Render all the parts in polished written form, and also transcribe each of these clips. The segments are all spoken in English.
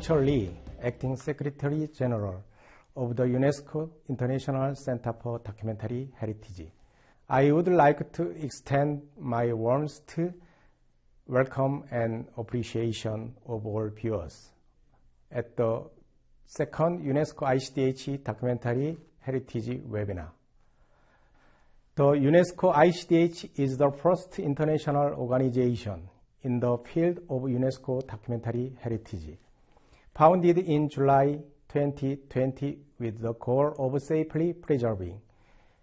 Richard Lee, Acting Secretary General of the UNESCO International Center for Documentary Heritage. I would like to extend my warmest welcome and appreciation of all viewers at the second UNESCO ICDH Documentary Heritage webinar. The UNESCO ICDH is the first international organization in the field of UNESCO documentary heritage, founded in July 2020 with the goal of safely preserving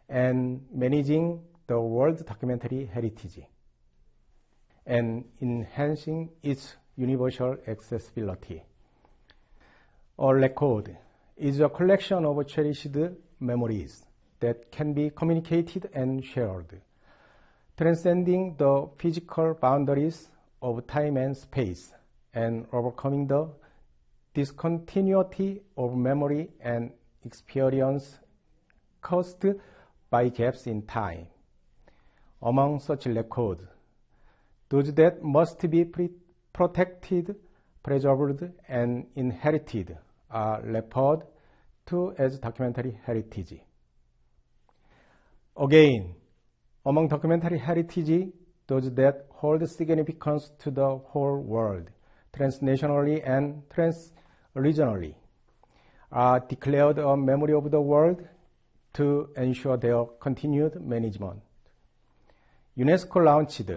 and managing the world documentary heritage and enhancing its universal accessibility. A record is a collection of cherished memories that can be communicated and shared, transcending the physical boundaries of time and space and overcoming the discontinuity of memory and experience caused by gaps in time. Among such records, those that must be protected, preserved, and inherited are referred to as documentary heritage. Again, among documentary heritage, those that hold significance to the whole world, transnationally and transregionally, are declared a memory of the world to ensure their continued management. UNESCO launched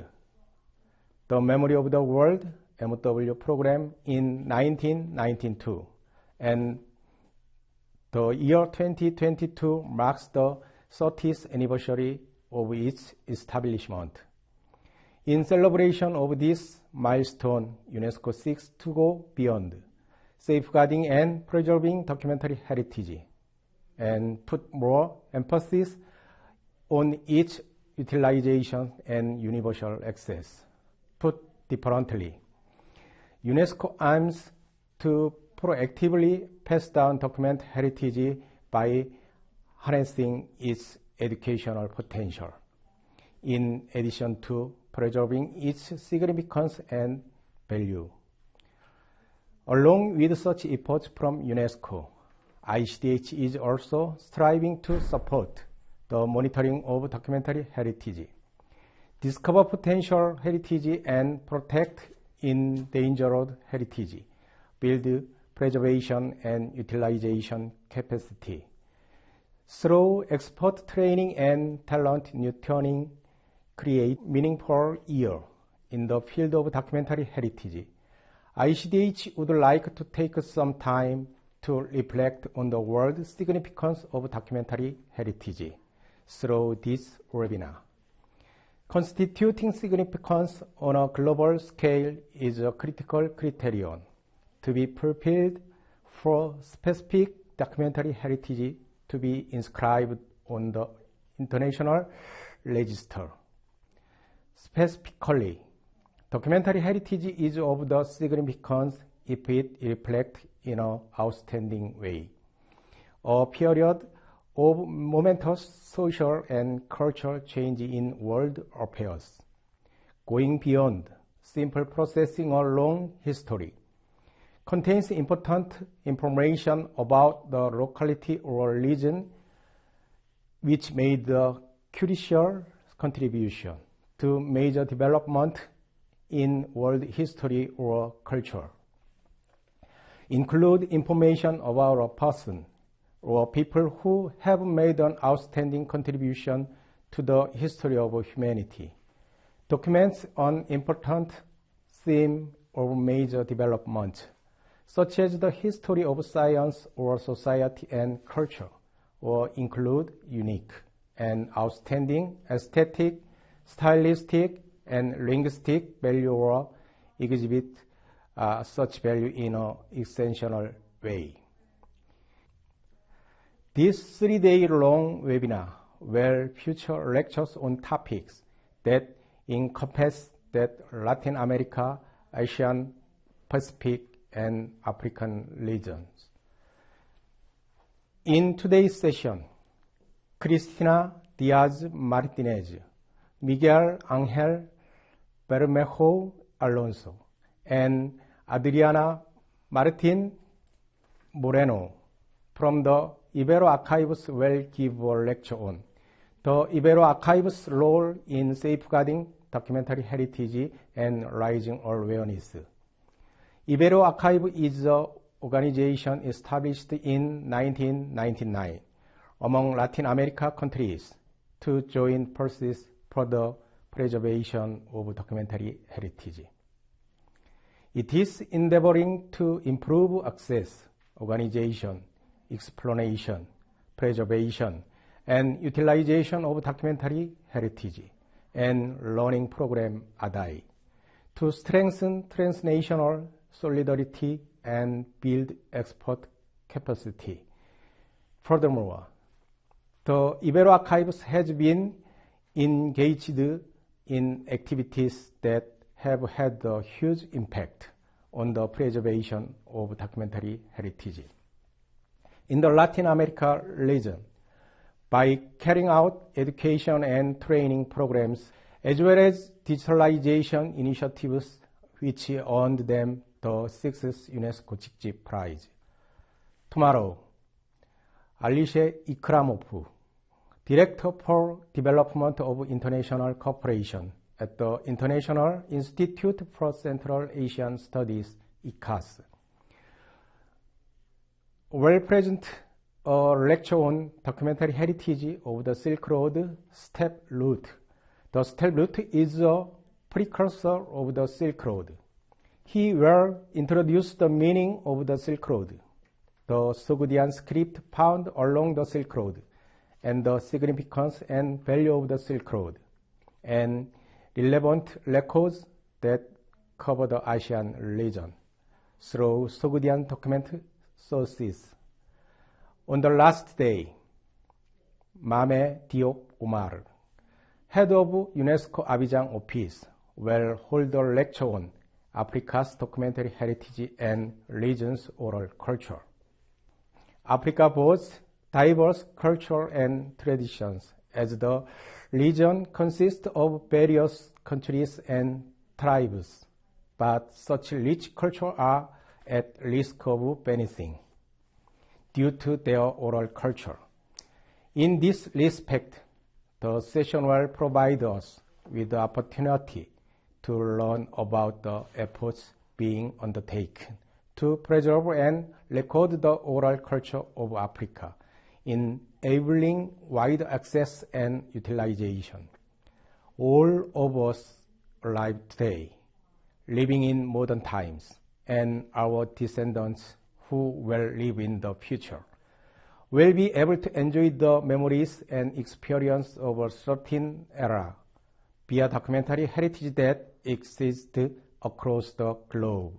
the Memory of the World MW program in 1992, and the year 2022 marks the 30th anniversary of its establishment. In celebration of this milestone, UNESCO seeks to go beyond safeguarding and preserving documentary heritage and put more emphasis on its utilization and universal access. Put differently, UNESCO aims to proactively pass down documentary heritage by harnessing its educational potential, in addition to preserving its significance and value. Along with such efforts from UNESCO, ICDH is also striving to support the monitoring of documentary heritage, discover potential heritage and protect endangered heritage, build preservation and utilization capacity. Through expert training and talent nurturing, create meaningful year in the field of documentary heritage. ICDH would like to take some time to reflect on the world significance of documentary heritage through this webinar. Constituting significance on a global scale is a critical criterion to be fulfilled for specific documentary heritage to be inscribed on the international register. Specifically, documentary heritage is of the significance if it reflects in an outstanding way a period of momentous social and cultural change in world affairs, going beyond simple processing a long history, contains important information about the locality or region which made the crucial contribution to major development in world history or culture, include information about a person or people who have made an outstanding contribution to the history of humanity, documents on important theme of major development, such as the history of science or society and culture, or include unique and outstanding aesthetic, stylistic, and linguistic value or exhibit such value in an exceptional way. This 3-day-long webinar will feature lectures on topics that encompass that Latin America, Asian, Pacific, and African regions. In today's session, Cristina Diaz Martinez, Miguel Angel Bermejo Alonso, and Adriana Martin Moreno from the Ibero Archives will give a lecture on the Ibero Archives' role in safeguarding documentary heritage and raising awareness. Ibero Archive is an organization established in 1999 among Latin America countries to join forces for the preservation of documentary heritage. It is endeavoring to improve access, organization, explanation, preservation, and utilization of documentary heritage and learning program ADAI to strengthen transnational solidarity and build expert capacity. Furthermore, the Ibero Archives has been engaged in activities that have had a huge impact on the preservation of documentary heritage. In the Latin America region, by carrying out education and training programs, as well as digitalization initiatives which earned them the 6th UNESCO 직접 Prize. Tomorrow, Alishe Ikramov, Director for Development of International Cooperation at the International Institute for Central Asian Studies, ICAS, will present a lecture on documentary heritage of the Silk Road steppe route. The steppe route is a precursor of the Silk Road. He will introduce the meaning of the Silk Road, the Sogdian script found along the Silk Road, and the significance and value of the Silk Road, and relevant records that cover the ASEAN region through Sogdian document sources. On the last day, Mame Diop Omar, head of UNESCO Abidjan office, will hold a lecture on Africa's documentary heritage and region's oral culture. Africa boasts diverse culture and traditions, as the region consists of various countries and tribes, but such rich culture are at risk of vanishing due to their oral culture. In this respect, the session will provide us with the opportunity to learn about the efforts being undertaken to preserve and record the oral culture of Africa, enabling wide access and utilization. All of us alive today, living in modern times, and our descendants who will live in the future, will be able to enjoy the memories and experience of a certain era via documentary heritage that exists across the globe.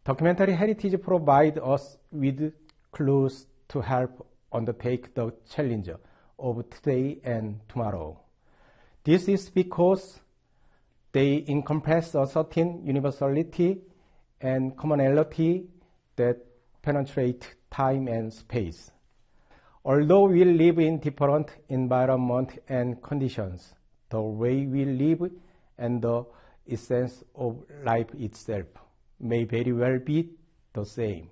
Documentary heritage provides us with clues to help undertake the challenge of today and tomorrow. This is because they encompass a certain universality and commonality that penetrate time and space. Although we live in different environments and conditions, the way we live and the essence of life itself may very well be the same.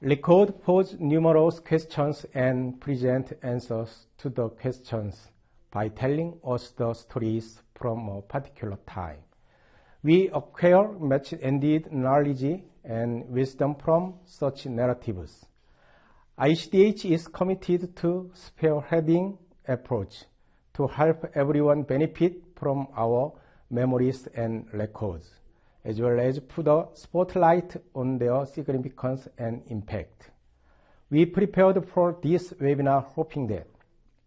Record pose numerous questions and present answers to the questions by telling us the stories from a particular time. We acquire much-needed knowledge and wisdom from such narratives. ICDH is committed to spearheading approach to help everyone benefit from our memories and records, as well as put a spotlight on their significance and impact. We prepared for this webinar hoping that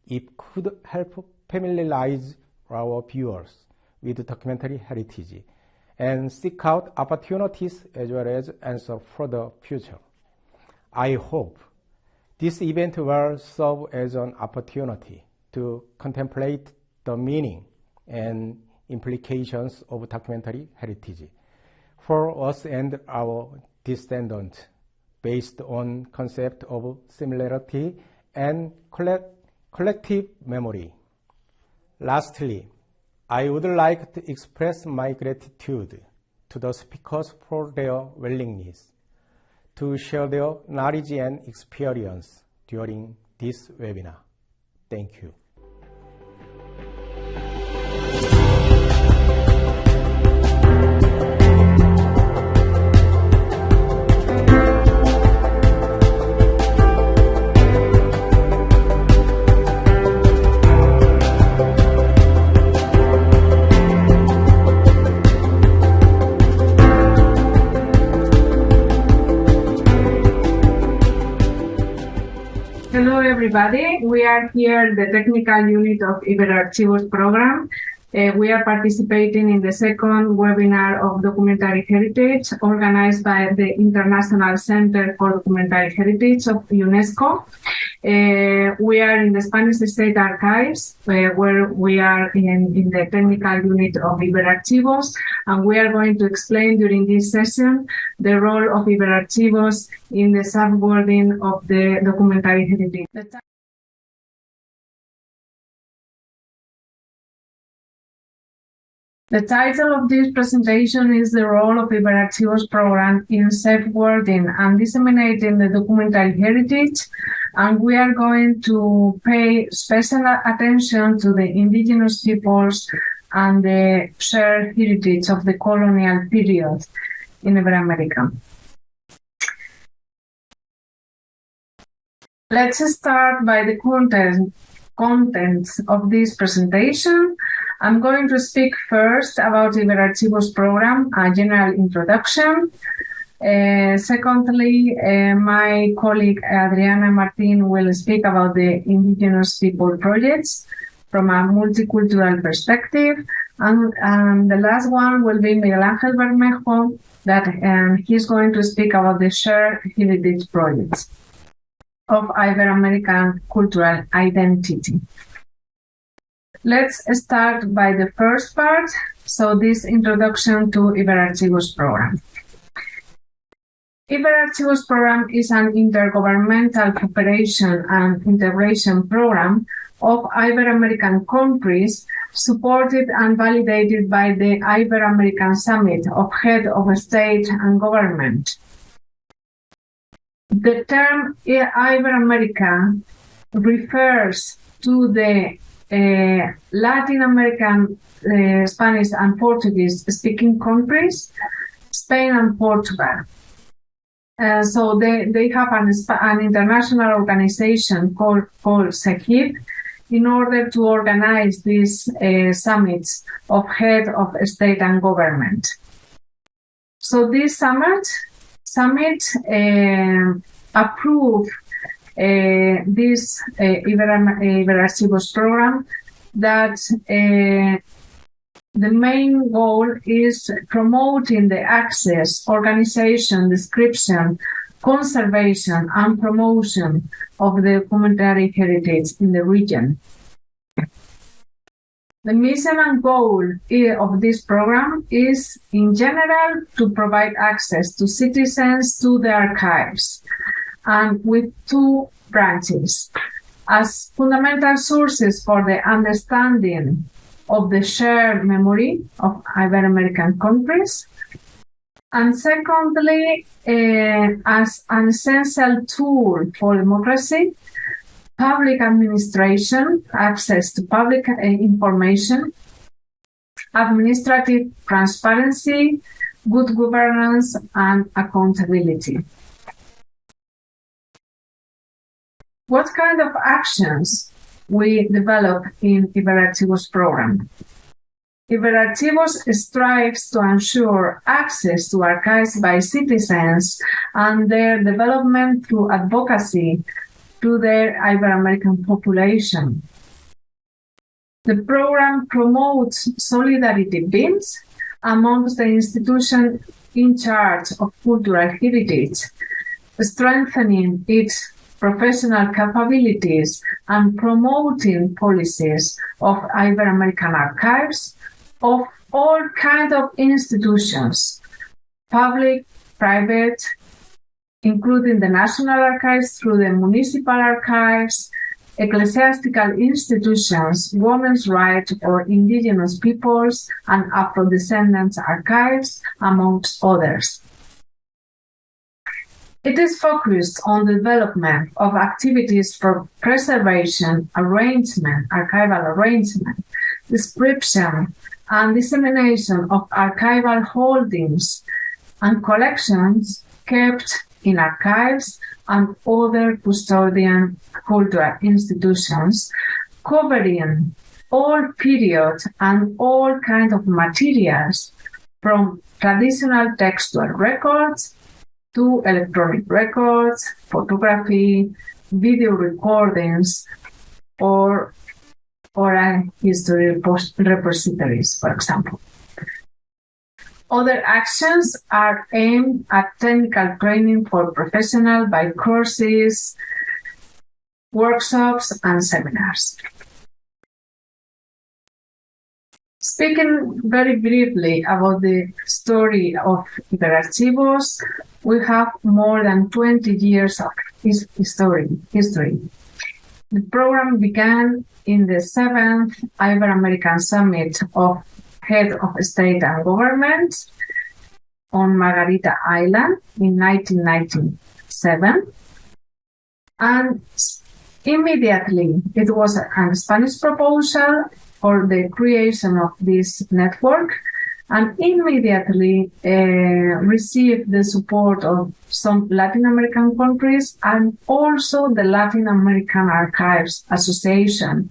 it could help familiarize our viewers with documentary heritage and seek out opportunities as well as answer for the future. I hope this event will serve as an opportunity to contemplate the meaning and implications of documentary heritage for us and our descendants based on concept of similarity and collective memory. Lastly, I would like to express my gratitude to the speakers for their willingness to share their knowledge and experience during this webinar. Thank you. Hello everybody, we are here the technical unit of Iberarchivos program. We are participating in the second webinar of Documentary Heritage organized by the International Center for Documentary Heritage of UNESCO. We are in the Spanish State Archives where we are in the technical unit of Iberarchivos, and we are going to explain during this session the role of Iberarchivos in the safeguarding of the documentary heritage. The title of this presentation is The Role of Iberarchivos Program in Safeguarding and Disseminating the Documentary Heritage, and we are going to pay special attention to the indigenous peoples and the shared heritage of the colonial period in Iberoamerica. Let's start by the contents of this presentation. I'm going to speak first about Iberarchivos program, a general introduction. Secondly, my colleague Adriana Martin will speak about the indigenous people projects from a multicultural perspective. And the last one will be Miguel Ángel Bermejo, he's going to speak about the shared heritage projects of Ibero-American cultural identity. Let's start by the first part, so this introduction to Iberarchivos program. Iberarchivos program is an intergovernmental cooperation and integration program of Ibero-American countries supported and validated by the Ibero-American Summit of Head of State and Government. The term Ibero-America refers to the Latin American Spanish and Portuguese speaking countries, Spain and Portugal. So they have an international organization called SEGIP in order to organize these summits of head of state and government. So this summit approved this Iberarchivos program that the main goal is promoting the access, organization, description, conservation, and promotion of the documentary heritage in the region. The mission and goal of this program is, in general, to provide access to citizens to the archives, and with two branches, as fundamental sources for the understanding of the shared memory of Ibero-American countries, and secondly, as an essential tool for democracy, public administration, access to public information, administrative transparency, good governance, and accountability. What kind of actions we develop in Iberarchivos program? Iberarchivos strives to ensure access to archives by citizens and their development through advocacy to their Ibero-American population. The program promotes solidarity builds amongst the institutions in charge of cultural heritage, strengthening its professional capabilities and promoting policies of Ibero-American archives of all kinds of institutions, public, private, including the National Archives through the municipal archives, ecclesiastical institutions, women's rights or indigenous peoples, and Afro-descendants archives, amongst others. It is focused on the development of activities for preservation, arrangement, archival arrangement, description, and dissemination of archival holdings and collections kept in archives and other custodian cultural institutions, covering all periods and all kinds of materials, from traditional textual records to electronic records, photography, video recordings, or oral history repositories, for example. Other actions are aimed at technical training for professionals by courses, workshops, and seminars. Speaking very briefly about the story of Iberarchivos, we have more than 20 years of history. The program began in the 7th Ibero-American Summit of Head of State and Government on Margarita Island in 1997. And immediately it was a Spanish proposal for the creation of this network, and immediately received the support of some Latin American countries and also the Latin American Archives Association,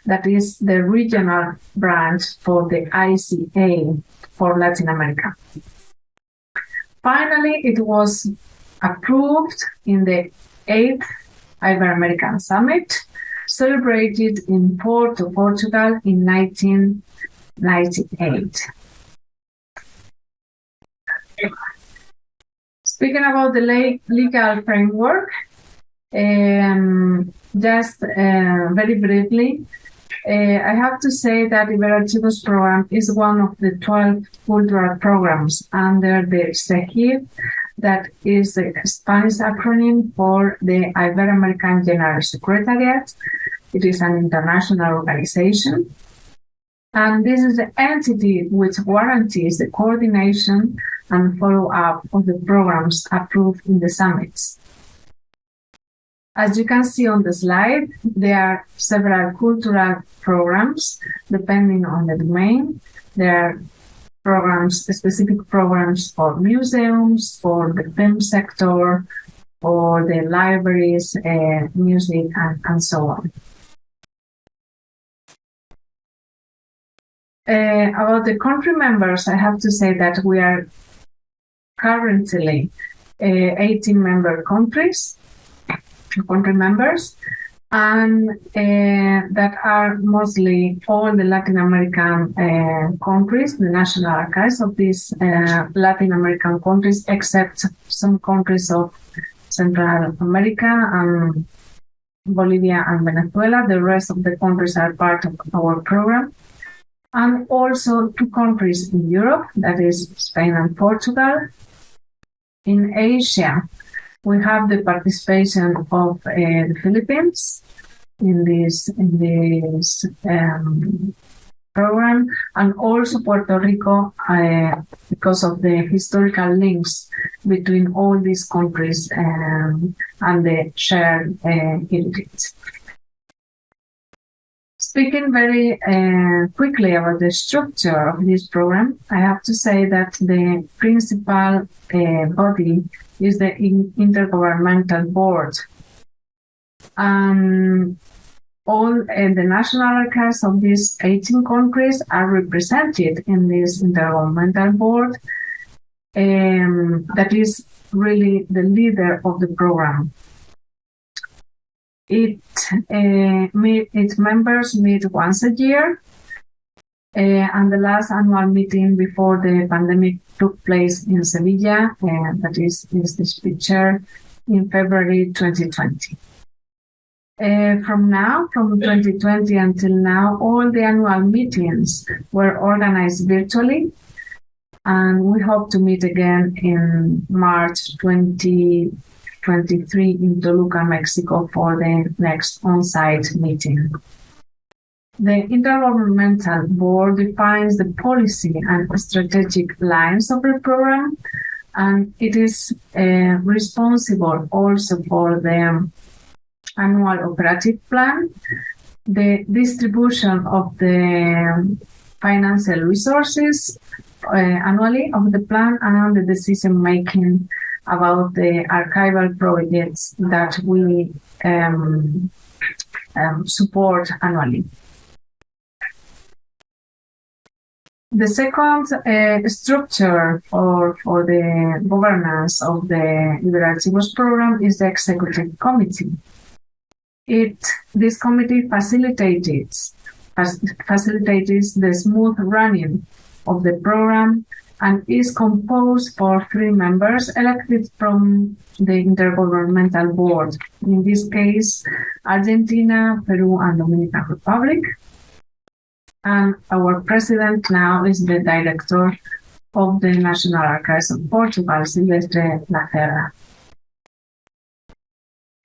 that is the regional branch for the ICA for Latin America. Finally, it was approved in the 8th Ibero-American Summit, celebrated in Porto, Portugal in 1998. Speaking about the legal framework, just very briefly, I have to say that Iberarchivos program is one of the 12 cultural programs under the SEGIP, that is the Spanish acronym for the Ibero-American General Secretariat. It is an international organization. And this is the entity which guarantees the coordination and follow-up of the programs approved in the summits. As you can see on the slide, there are several cultural programs depending on the domain. There are programs, specific programs for museums, for the film sector, for the libraries, music, and so on. About the country members, I have to say that we are currently 18 country members, and that are mostly all the Latin American countries, the national archives of these Latin American countries, except some countries of Central America and Bolivia and Venezuela. The rest of the countries are part of our program. And also 2 countries in Europe, that is Spain and Portugal. In Asia, we have the participation of the Philippines in this program, and also Puerto Rico, because of the historical links between all these countries and the shared heritage. Speaking very quickly about the structure of this program, I have to say that the principal body is the Intergovernmental Board. All the national archives of these 18 countries are represented in this Intergovernmental Board, that is really the leader of the program. Its members meet once a year, and the last annual meeting before the pandemic took place in Sevilla, that is this picture, in February 2020. From 2020 until now, all the annual meetings were organized virtually, and we hope to meet again in March 2023 in Toluca, Mexico, for the next on-site meeting. The Intergovernmental Board defines the policy and strategic lines of the program and it is responsible also for the annual operative plan, the distribution of the financial resources annually of the plan, and the decision making about the archival projects that we support annually. The second structure for the governance of the Iberarchivos program is the executive committee. This committee facilitates the smooth running of the program and is composed for 3 members elected from the Intergovernmental Board, in this case, Argentina, Peru, and Dominican Republic. And our president now is the director of the National Archives of Portugal, Silvestre Lacerda.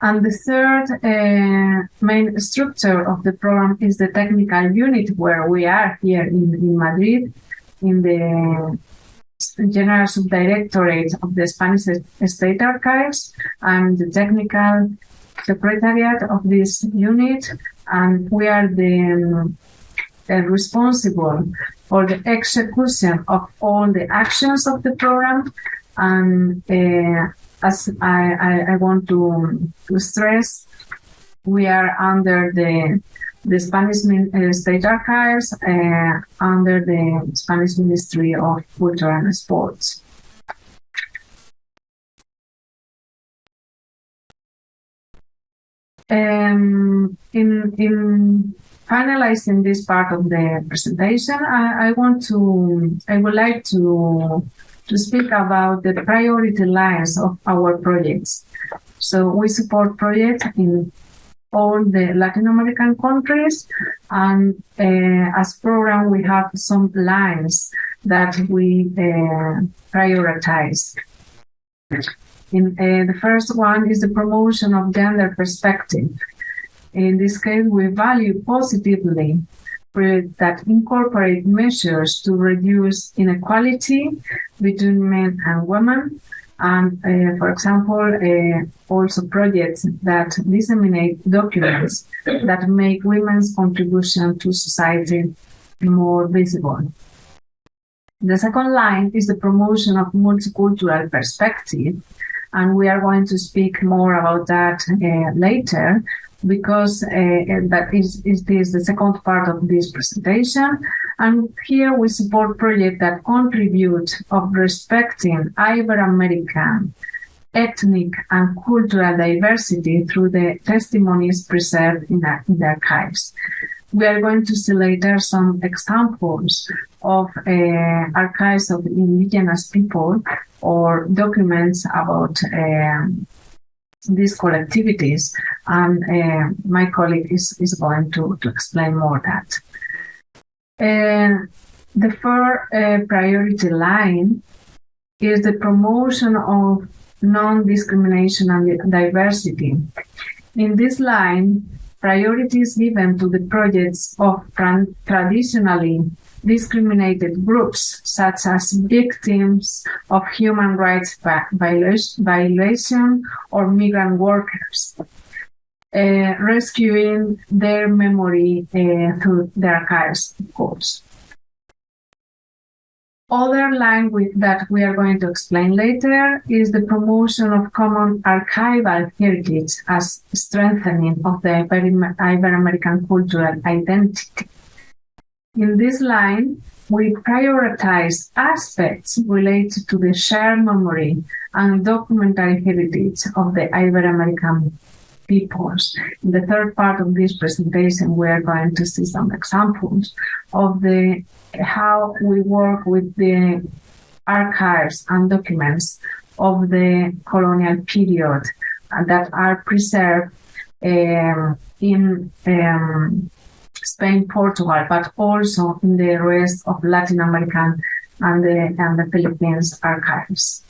And the third main structure of the program is the technical unit, where we are here in Madrid, in the General Subdirectorate of the Spanish State Archives, and the technical secretariat of this unit, and we are the responsible for the execution of all the actions of the program. And as I want to stress, we are under the Spanish State Archives, under the Spanish Ministry of Culture and Sports. In finalizing this part of the presentation, I would like to speak about the priority lines of our projects. So we support projects in all the Latin American countries, and as program we have some lines that we prioritize. The first one is the promotion of gender perspective. In this case, we value positively that incorporate measures to reduce inequality between men and women, and for example, also projects that disseminate documents that make women's contribution to society more visible. The second line is the promotion of multicultural perspective, and we are going to speak more about that later, because that is the second part of this presentation. And here we support projects that contribute of respecting Ibero-American ethnic and cultural diversity through the testimonies preserved in the archives. We are going to see later some examples of archives of indigenous people or documents about these collectivities, and my colleague is going to explain more that. The third priority line is the promotion of non-discrimination and diversity. In this line, priority is given to the projects of traditionally discriminated groups, such as victims of human rights violation or migrant workers, rescuing their memory through the archives, of course. Other line that we are going to explain later is the promotion of common archival heritage as strengthening of the Ibero-American cultural identity. In this line, we prioritize aspects related to the shared memory and documentary heritage of the Ibero-American peoples. In the third part of this presentation, we are going to see some examples of how we work with the archives and documents of the colonial period that are preserved in Spain, Portugal, but also in the rest of Latin American and the Philippines archives.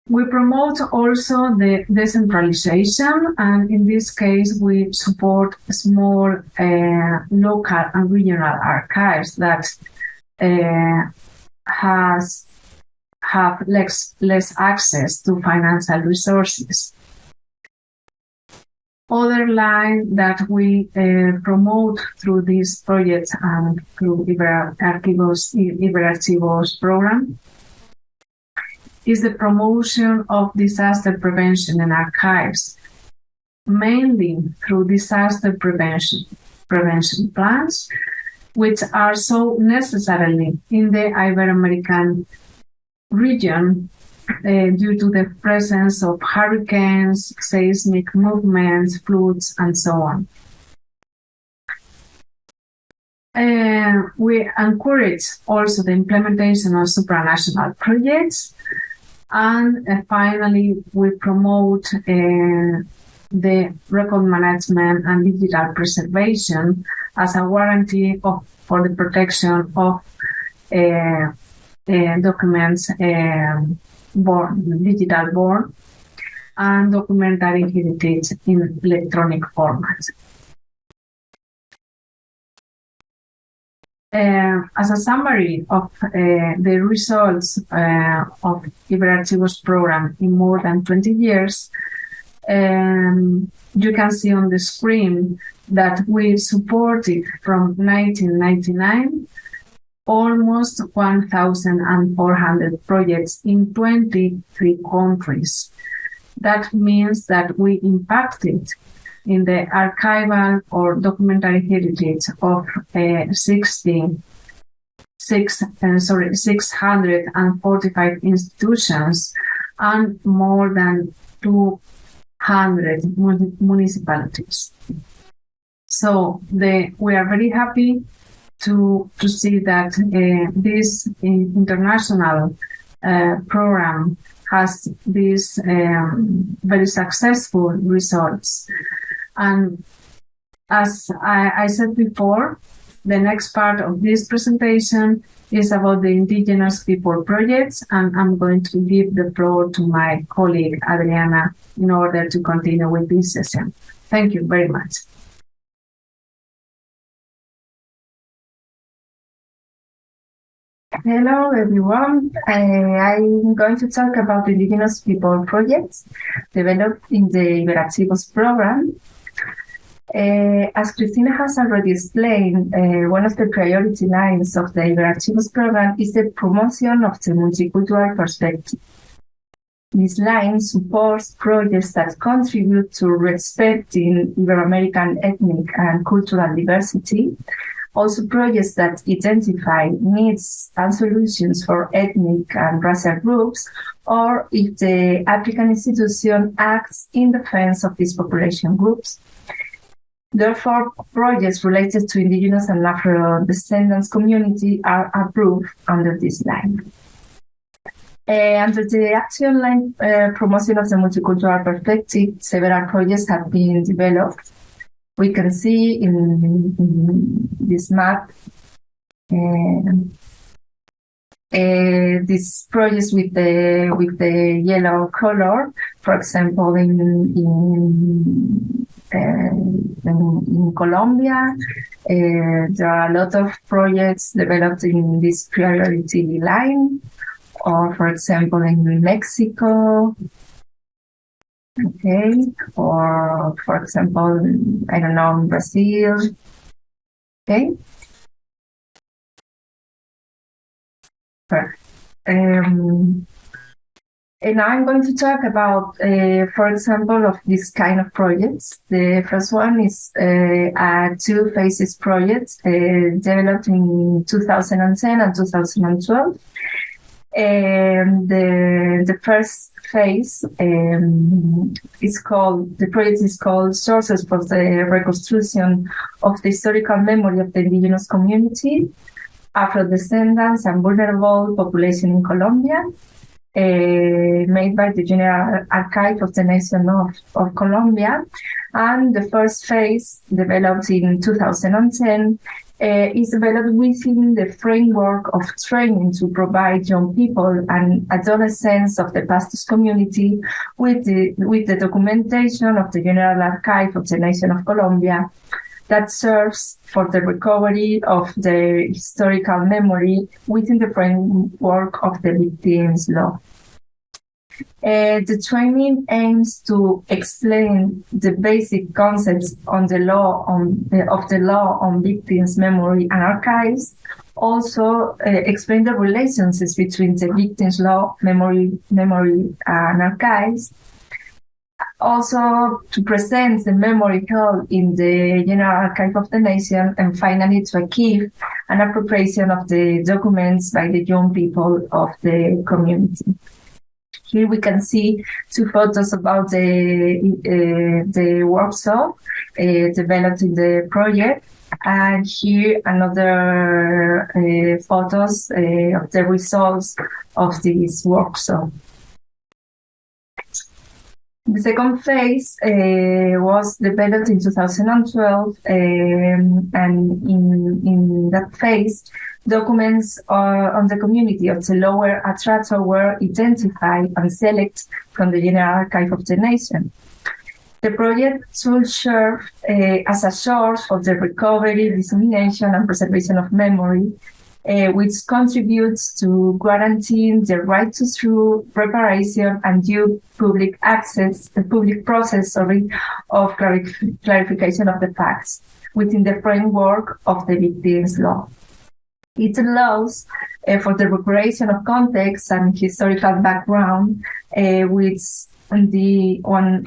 We promote also the decentralization, and in this case, we support small local and regional archives that has have less access to financial resources. Other line that we promote through these projects and through Iberarchivos program is the promotion of disaster prevention and archives, mainly through disaster prevention plans, which are so necessarily in the Ibero-American region due to the presence of hurricanes, seismic movements, floods, and so on. We encourage also the implementation of supranational projects. And finally, we promote the record management and digital preservation as a warranty for the protection of documents digital born and documentary heritage in electronic format. As a summary of the results of Iberarchivos program in more than 20 years, you can see on the screen that we supported from 1999 almost 1,400 projects in 23 countries. That means that we impacted in the archival or documentary heritage of 645 institutions and more than 200 municipalities. So we are very happy to see that this international program has these very successful results. And as I said before, the next part of this presentation is about the indigenous people projects, and I'm going to give the floor to my colleague Adriana in order to continue with this session. Thank you very much. Hello, everyone. I'm going to talk about indigenous people projects developed in the Iberarchivos program. As Cristina has already explained, one of the priority lines of the Iberarchivos program is the promotion of the multicultural perspective. This line supports projects that contribute to respecting Ibero-American ethnic and cultural diversity, also projects that identify needs and solutions for ethnic and racial groups, or if the applicant institution acts in defense of these population groups. Therefore, projects related to indigenous and Afro-descendants community are approved under this line. Under the action line promotion of the multicultural perspective, several projects have been developed. We can see in this map these projects with the yellow color. For example, in Colombia, there are a lot of projects developed in this priority line, or for example, in Mexico, okay, or for example, I don't know, in Brazil, okay. And now I'm going to talk about, for example, of this kind of projects. The first one is a two phases project developed in 2010 and 2012. The first phase the project is called Sources for the Reconstruction of the Historical Memory of the Indigenous Community, Afro-Descendants and Vulnerable Population in Colombia, made by the General Archive of the Nation of Colombia. And the first phase, developed in 2010, is developed within the framework of training to provide young people and adolescents of the Pastos community with the documentation of the General Archive of the Nation of Colombia that serves for the recovery of their historical memory within the framework of the victims' law. The training aims to explain the basic concepts on the law of the law on victims' memory and archives. Also, explain the relationships between the victims' law, memory, and archives. Also, to present the memory held in the General Archive of the Nation, and finally to achieve an appropriation of the documents by the young people of the community. Here we can see two photos about the workshop developed in the project, and here another photos of the results of this workshop. The second phase was developed in 2012, and in that phase, documents on the community of the Lower Atrato were identified and selected from the General Archive of the Nation. The project should serve as a source for the recovery, dissemination, and preservation of memory, which contributes to guaranteeing the right to true preparation and due public access, the public process, of clarification of the facts within the framework of the victims' law. It allows for the recuperation of context and historical background, which on the one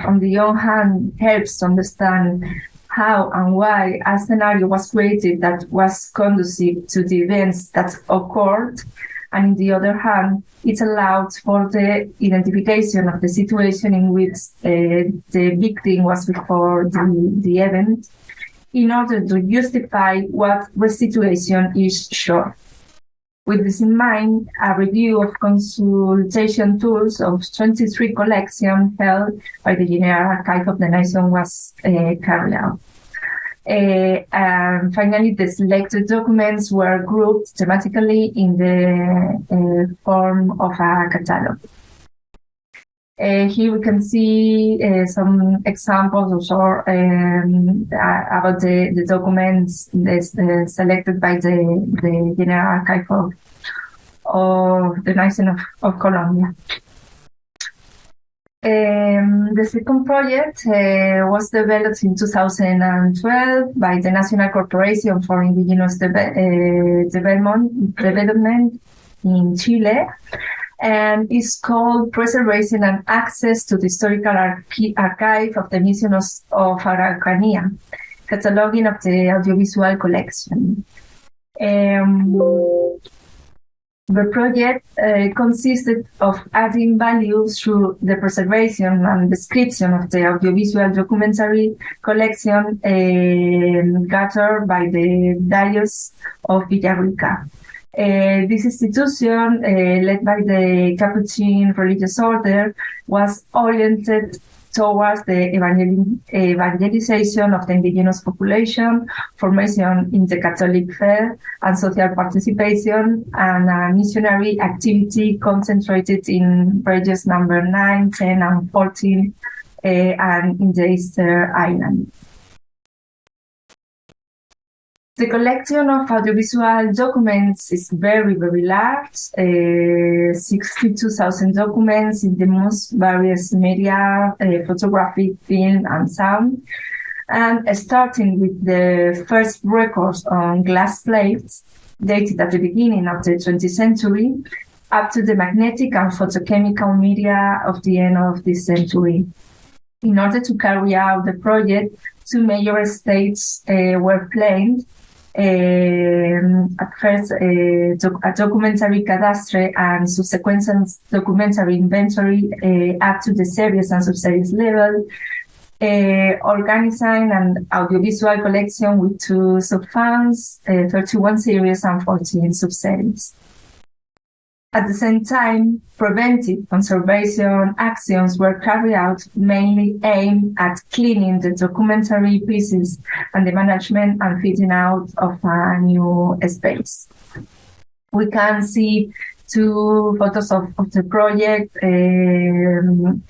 hand helps to understand how and why a scenario was created that was conducive to the events that occurred, and on the other hand, it allowed for the identification of the situation in which the victim was before the event, in order to justify what the situation is short. With this in mind, a review of consultation tools of 23 collections held by the General Archive of the Nation was carried out. And finally, the selected documents were grouped thematically in the form of a catalog. Here we can see some examples or about the documents selected by the General Archive of the Nation of Colombia. The second project was developed in 2012 by the National Corporation for Indigenous Development in Chile, and is called Preservation and Access to the Historical Archive of the Mission of Araucanía, Cataloging of the Audiovisual Collection. The project consisted of adding value through the preservation and description of the audiovisual documentary collection gathered by the Diocese of Villarrica. This institution, led by the Capuchin religious order, was oriented towards the evangelization of the indigenous population, formation in the Catholic faith, and social participation, and a missionary activity concentrated in regions number 9, 10, and 14, and in the Easter Island. The collection of audiovisual documents is very, very large, 62,000 documents in the most various media, photography, film, and sound. And starting with the first records on glass plates, dated at the beginning of the 20th century, up to the magnetic and photochemical media of the end of this century. In order to carry out the project, two major stages were planned. At first, a documentary cadastre and subsequent documentary inventory up to the series and subseries level, organizing an audiovisual collection with 2 subfunds, 31 series and 14 subseries. At the same time, preventive conservation actions were carried out, mainly aimed at cleaning the documentary pieces and the management and fitting out of a new space. We can see two photos of the project. On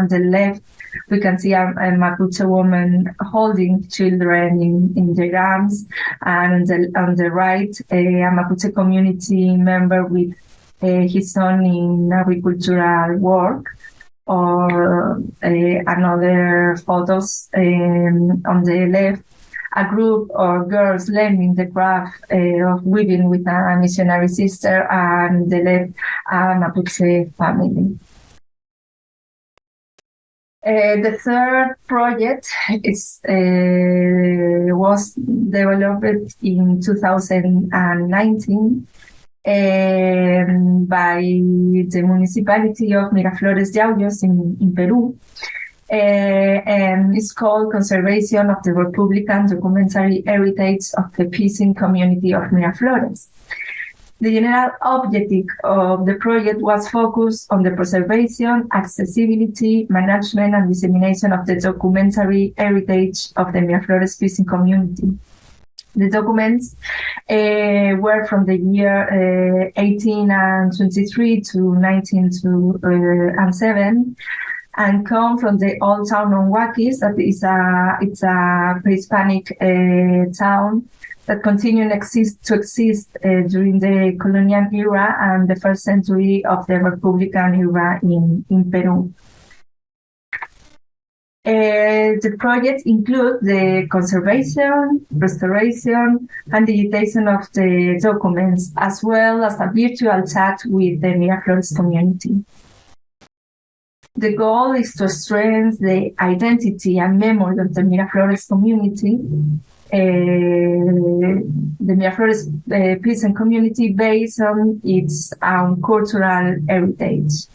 the left, we can see a Mapuche woman holding children in their arms, and on the right, a Mapuche community member with his son in agricultural work, or another photos on the left, a group of girls learning the craft of weaving with a missionary sister, and the left, a Mapuche family. The third project was developed in 2019 by the municipality of Miraflores Yauyos in Peru. And it's called Conservation of the Republican Documentary Heritage of the Piscine Community of Miraflores. The general objective of the project was focused on the preservation, accessibility, management, and dissemination of the documentary heritage of the Miraflores Piscine community. The documents were from the year 1823 to 1907, and come from the old town of Huaquis, that is it's a pre-Hispanic town that continued to exist during the colonial era and the first century of the Republican era in Peru. The project includes the conservation, restoration, and digitization of the documents, as well as a virtual chat with the Miraflores community. The goal is to strengthen the identity and memory of the Miraflores community, the Miraflores Piscine community, based on its own cultural heritage.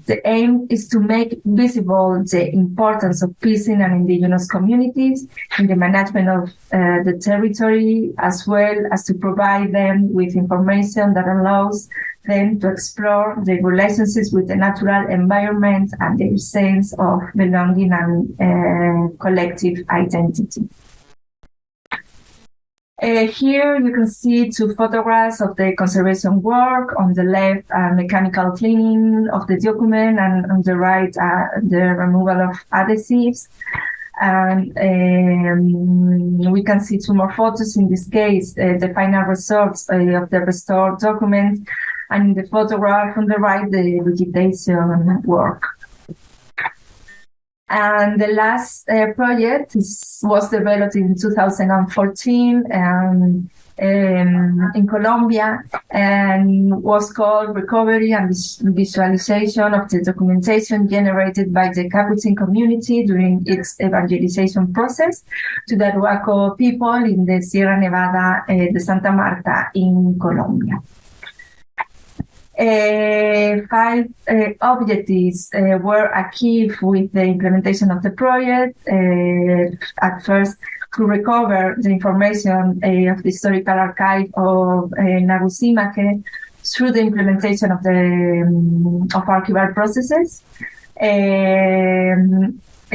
The aim is to make visible the importance of piscine and indigenous communities in the management of the territory, as well as to provide them with information that allows them to explore their relationships with the natural environment and their sense of belonging and collective identity. Here you can see two photographs of the conservation work. On the left, mechanical cleaning of the document, and on the right, the removal of adhesives. And we can see two more photos. In this case, the final results of the restored document, and in the photograph on the right, the digitization work. And the last project was developed in 2014 in Colombia, and was called Recovery and Visualization of the Documentation Generated by the Capuchin Community during its evangelization process to the Arhuaco people in the Sierra Nevada de Santa Marta in Colombia. 5 objectives were achieved with the implementation of the project. At first, to recover the information of the historical archive of Nagusimaque through the implementation of the of archival processes.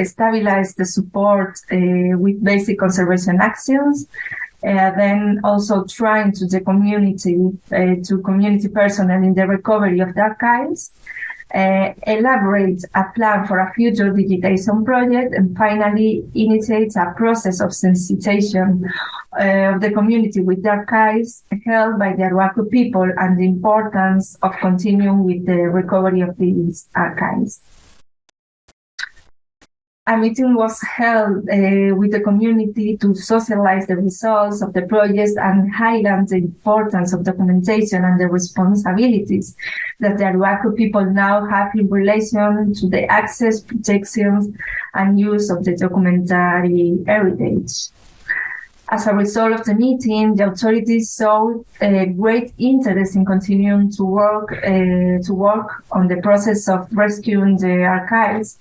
Stabilize the support with basic conservation actions. Then also trying to the community, to community personnel in the recovery of the archives, elaborate a plan for a future digitization project, and finally initiate a process of sensitization of the community with the archives held by the Arhuaco people and the importance of continuing with the recovery of these archives. A meeting was held with the community to socialize the results of the project and highlight the importance of documentation and the responsibilities that the Arhuaco people now have in relation to the access, protection, and use of the documentary heritage. As a result of the meeting, the authorities showed great interest in continuing to work on the process of rescuing the archives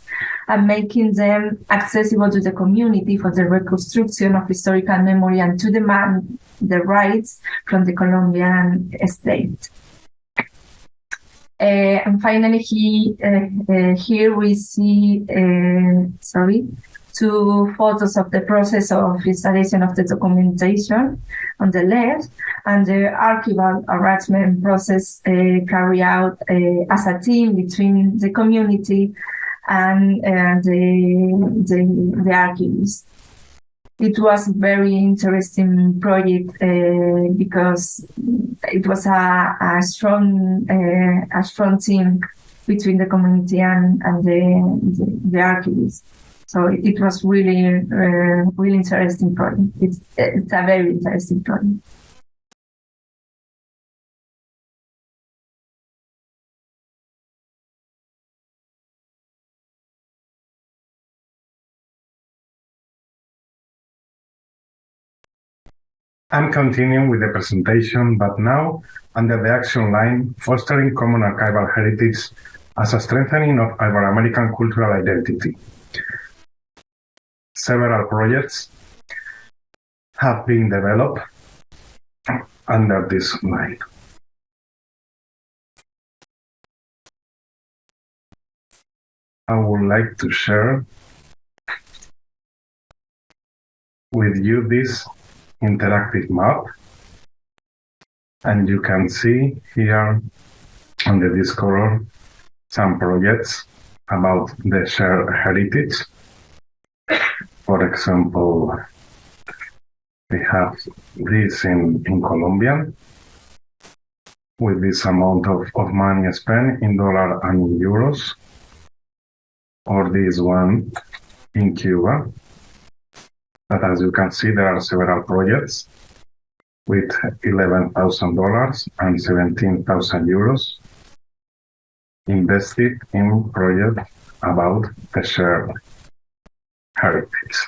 and making them accessible to the community for the reconstruction of historical memory and to demand the rights from the Colombian state. And finally, here we see, two photos of the process of installation of the documentation on the left, and the archival arrangement process carried out as a team between the community and the archivist. It was a very interesting project because it was a strong team between the community and the archivist. So it was really really interesting project. It's a very interesting project. I'm continuing with the presentation, but now under the action line, fostering common archival heritage as a strengthening of Ibero-American cultural identity. Several projects have been developed under this line. I would like to share with you this interactive map, and you can see here under this color some projects about the shared heritage. For example, we have this in Colombia with this amount of money spent in dollars and in euros, or this one in Cuba. But as you can see, there are several projects with $11,000 and 17,000 euros invested in projects about the shared heritage.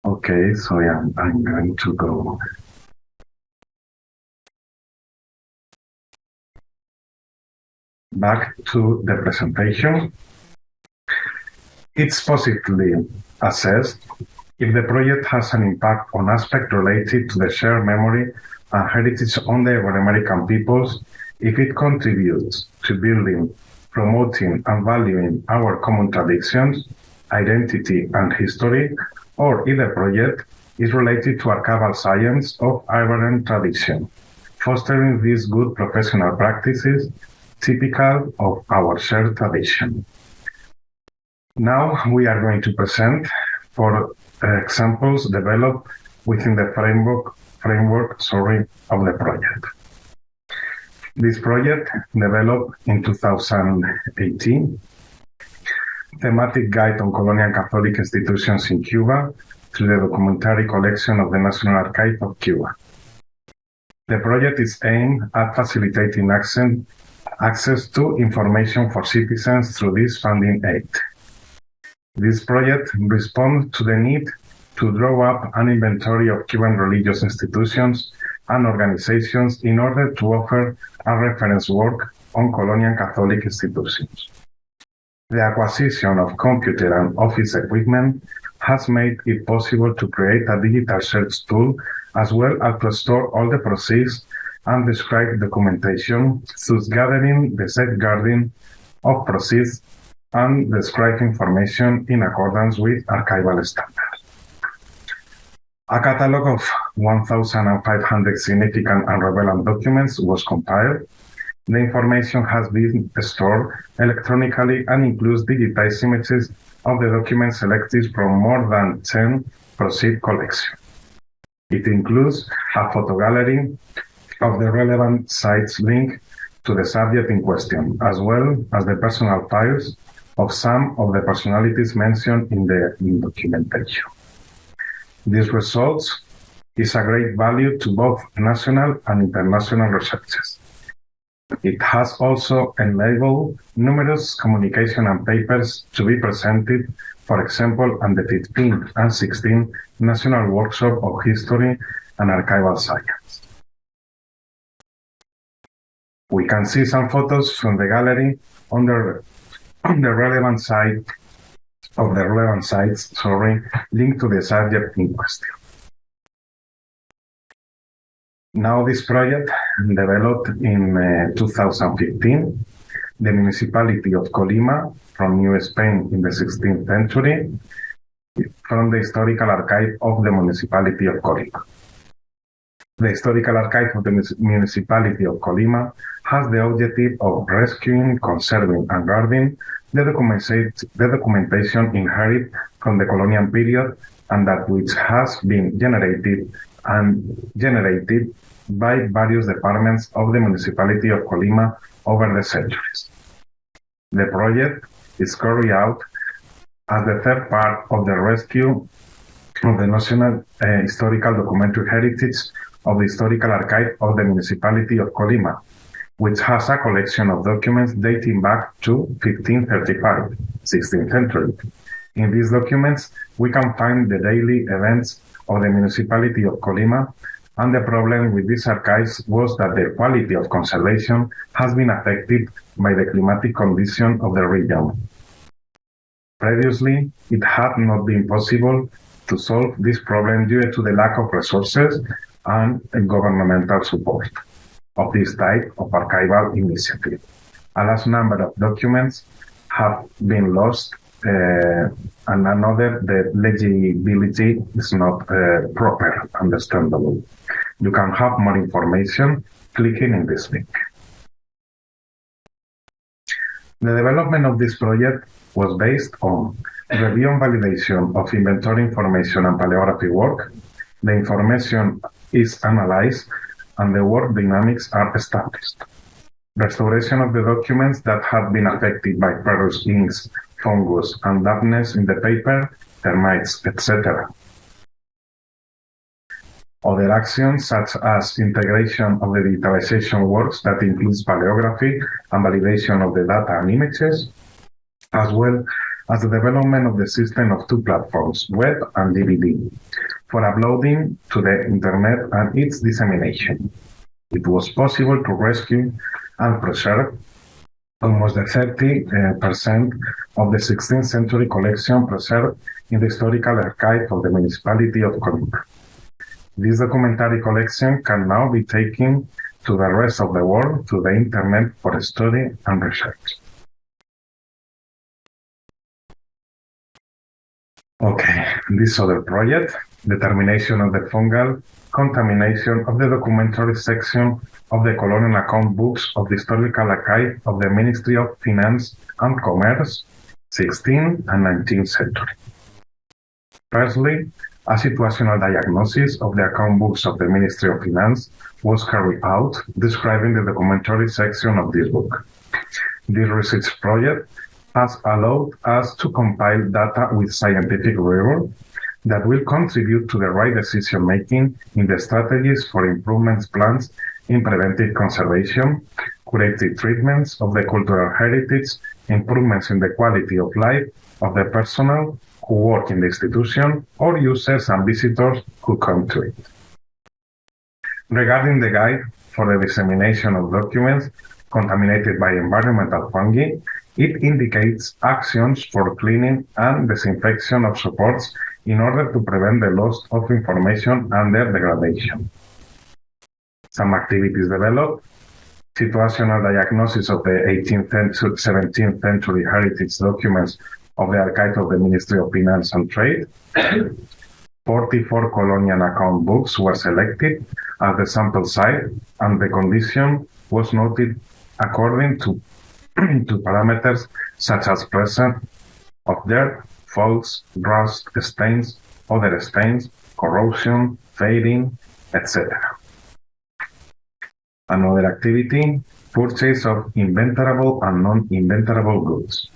Okay, so yeah, I'm going to go back to the presentation. It's positively assessed if the project has an impact on aspects related to the shared memory and heritage on the Ibero-American peoples, if it contributes to building, promoting, and valuing our common traditions, identity, and history, or if the project is related to archival science of Iberian tradition, fostering these good professional practices typical of our shared tradition. Now we are going to present 4 examples developed within the framework of the project. This project developed in 2018, thematic guide on colonial Catholic institutions in Cuba through the documentary collection of the National Archive of Cuba. The project is aimed at facilitating access to information for citizens through this funding aid. This project responds to the need to draw up an inventory of Cuban religious institutions and organizations in order to offer a reference work on colonial Catholic institutions. The acquisition of computer and office equipment has made it possible to create a digital search tool as well as to store all the proceeds and describe documentation, thus gathering the safeguarding of proceeds and describe information in accordance with archival standards. A catalog of 1,500 significant and relevant documents was compiled. The information has been stored electronically and includes digitized images of the documents selected from more than 10 proceed collections. It includes a photo gallery of the relevant sites linked to the subject in question, as well as the personal files of some of the personalities mentioned in the documentation. These results is a great value to both national and international researchers. It has also enabled numerous communication and papers to be presented, for example, on the 15th and 16th National Workshop of History and Archival Science. We can see some photos from the gallery on the relevant site of the relevant sites, linked to the subject in question. Now this project, developed in 2015, the municipality of Colima from New Spain in the 16th century from the historical archive of the municipality of Colima. The historical archive of the municipality of Colima has the objective of rescuing, conserving, and guarding the documentation inherited from the colonial period and that which has been generated by various departments of the municipality of Colima over the centuries. The project is carried out as the third part of the rescue of the National Historical Documentary Heritage of the Historical Archive of the Municipality of Colima, which has a collection of documents dating back to 1535, 16th century. In these documents, we can find the daily events of the municipality of Colima, and the problem with these archives was that the quality of conservation has been affected by the climatic condition of the region. Previously, it had not been possible to solve this problem due to the lack of resources and governmental support of this type of archival initiative. A large number of documents have been lost, and another, the legibility is not proper, understandable. You can have more information clicking in this link. The development of this project was based on review and validation of inventory information and paleography work. The information is analyzed and the work dynamics are established. Restoration of the documents that had been affected by ferrous inks, fungus, and dampness in the paper, termites, etc. Other actions, such as integration of the digitalization works that includes paleography and validation of the data and images, as well as the development of the system of two platforms, web and DVD, for uploading to the internet and its dissemination. It was possible to rescue and preserve almost 30% of the 16th century collection preserved in the historical archive of the municipality of Colima. This documentary collection can now be taken to the rest of the world to the internet for study and research. Okay, this other project, determination of the fungal contamination of the documentary section of the colonial account books of the historical archive of the Ministry of Finance and Commerce, 16th and 19th century. Firstly, a situational diagnosis of the account books of the Ministry of Finance was carried out, describing the documentary section of this book. This research project has allowed us to compile data with scientific rigor that will contribute to the right decision-making in the strategies for improvements plans in preventive conservation, curative treatments of the cultural heritage, improvements in the quality of life of the personnel who work in the institution, or users and visitors who come to it. Regarding the guide for the dissemination of documents contaminated by environmental fungi, it indicates actions for cleaning and disinfection of supports in order to prevent the loss of information and their degradation. Some activities developed: situational diagnosis of the 18th and 17th century heritage documents of the archive of the Ministry of Finance and Trade. 44 colonial account books were selected as the sample site, and the condition was noted according to parameters such as presence of dirt, faults, rust, stains, other stains, corrosion, fading, etc. Another activity: purchase of inventarable and non-inventarable goods.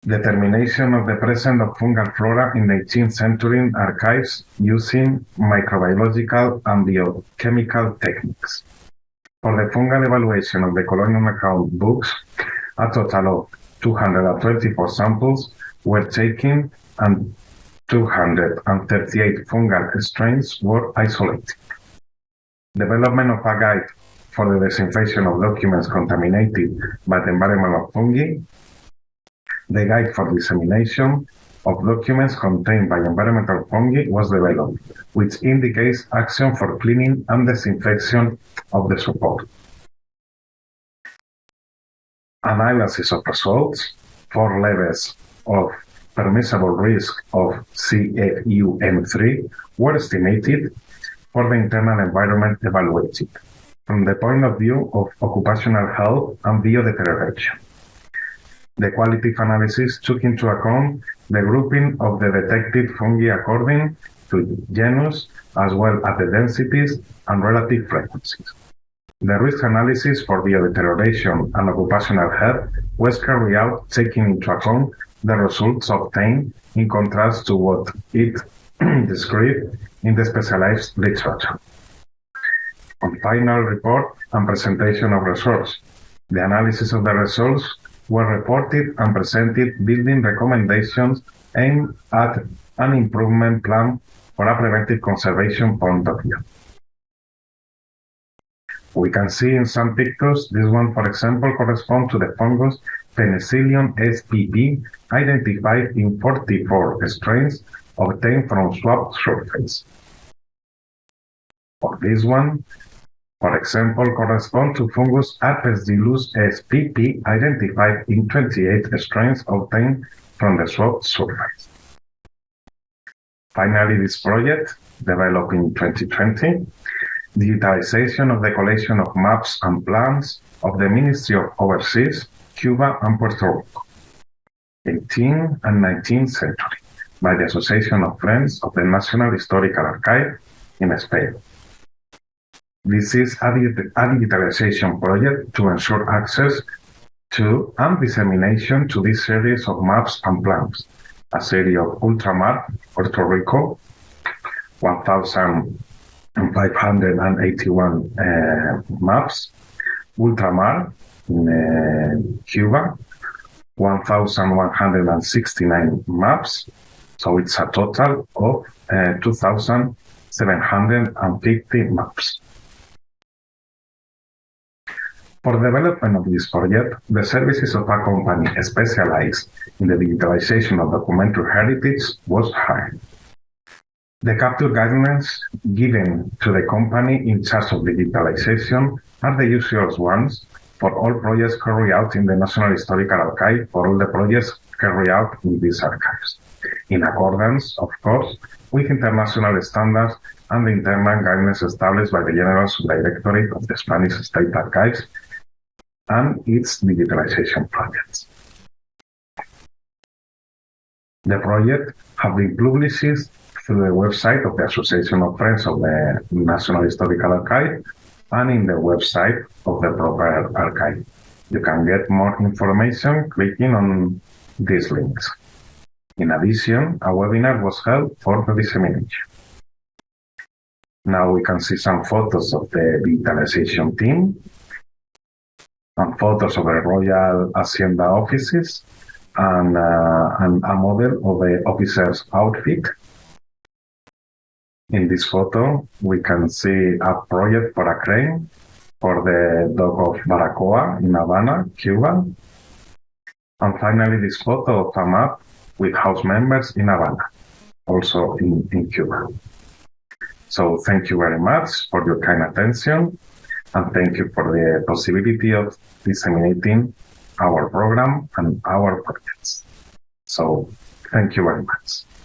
Determination of the presence of fungal flora in the 18th century archives using microbiological and biochemical techniques. For the fungal evaluation of the colonial account books, a total of 224 samples were taken and 238 fungal strains were isolated. Development of a guide for the disinfection of documents contaminated by the environmental fungi. The guide for dissemination of documents contained by environmental fungi was developed, which indicates action for cleaning and disinfection of the support. analysis of results, 4 levels of permissible risk of CFUM3 were estimated for the internal environment evaluated from the point of view of occupational health and biodeterioration. The qualitative analysis took into account the grouping of the detected fungi according to genus, as well as the densities and relative frequencies. The risk analysis for biodeterioration and occupational health was carried out taking into account the results obtained in contrast to what it described in the specialized literature. On final report and presentation of results, the analysis of the results were reported and presented, building recommendations aimed at an improvement plan for a preventive conservation point of view. We can see in some pictures, this one, for example, corresponds to the fungus Penicillium spp, identified in 44 strains obtained from swab surface. For this one, for example, corresponds to fungus Aspergillus spp, identified in 28 strains obtained from the swab surface. Finally, this project, developed in 2020, digitalization of the collection of maps and plans of the Ministry of Overseas, Cuba and Puerto Rico, 18th and 19th century, by the Association of Friends of the National Historical Archive in Spain. This is a digitalization project to ensure access to and dissemination to this series of maps and plans, a series of Ultramar, Puerto Rico, 1,581 maps, Ultramar in Cuba, 1,169 maps, so it's a total of 2,750 maps. For the development of this project, the services of a company specialized in the digitalization of documentary heritage was hired. The capture guidelines given to the company in charge of digitalization are the usual ones for all projects carried out in the National Historical Archive, for all the projects carried out in these archives, in accordance, of course, with international standards and the internal guidelines established by the General Subdirectorate of the Spanish State Archives and its digitalization projects. The project has been published through the website of the Association of Friends of the National Historical Archive and in the website of the proper archive. You can get more information clicking on these links. In addition, a webinar was held for the dissemination. Now we can see some photos of the digitalization team and photos of the Royal Hacienda offices and a model of the officer's outfit. In this photo, we can see a project for a crane for the dock of Baracoa in Havana, Cuba. And finally, this photo of a map with house members in Havana, also in Cuba. So thank you very much for your kind attention, and thank you for the possibility of disseminating our program and our projects. So thank you very much.